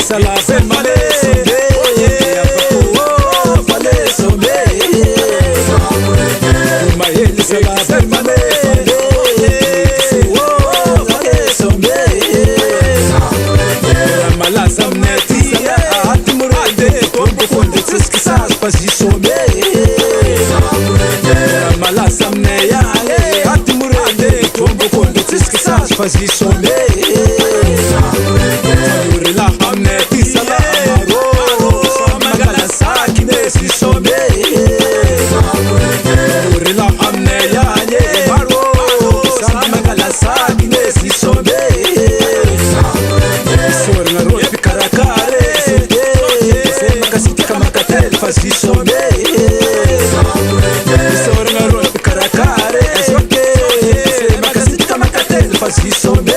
sala semale fale sombe mayeli sala semale fale sombe mala samneti sala atimurade tombo fonde tsiskisa fasi sombe mala samne ya atimurade tombo fonde tsiskisa fasi sombe Fasi sombe Sora na rua de caracare Macasita macatel fasi sombe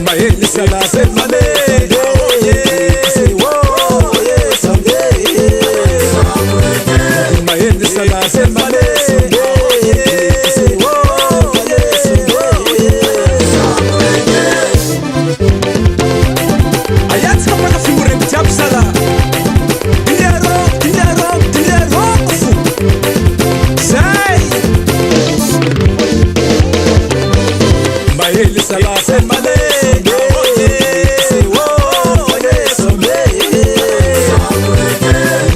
Maeli sala semane Maeli sala semane Ayat kapag figure jab sala Mayeli sala semale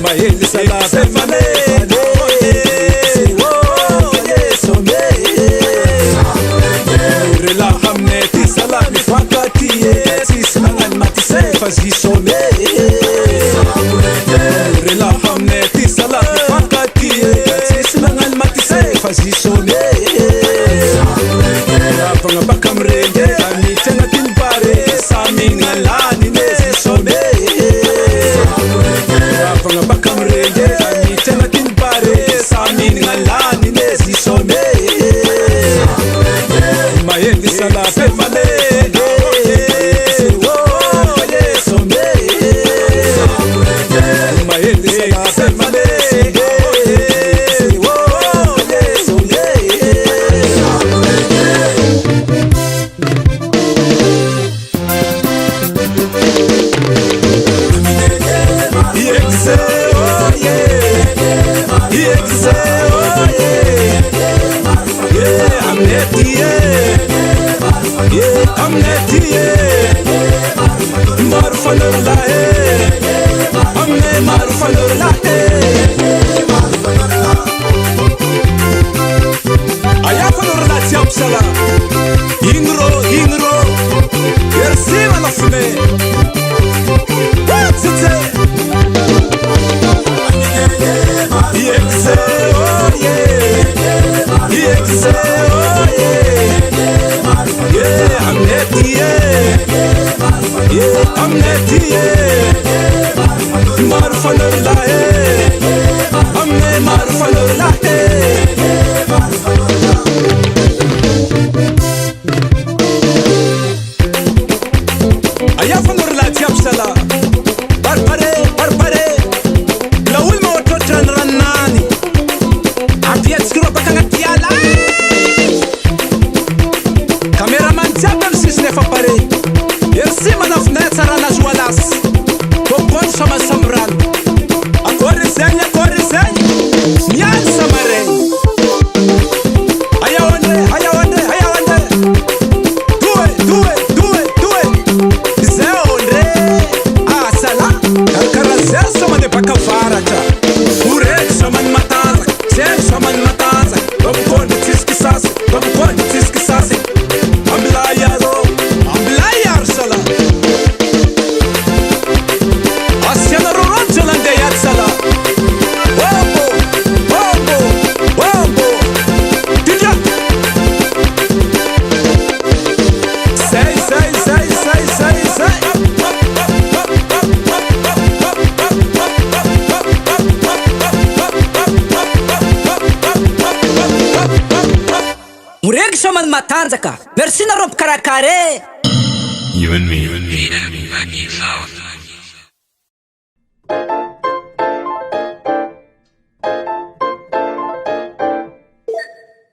Mayeli sala semale Rela hamne ti sala mi fakati si sangan mati se fasi some Rela hamne ti sala mi fakati si sangan mati se fasi some Panga bakam renge ani tena tin pare sami ngalani nesi some Panga bakam renge ani tena tin pare sami ngalani nesi some Mayendi sala semale Mayendi sala semale Matanzaka, merci na romp karakare. You and me, I need love.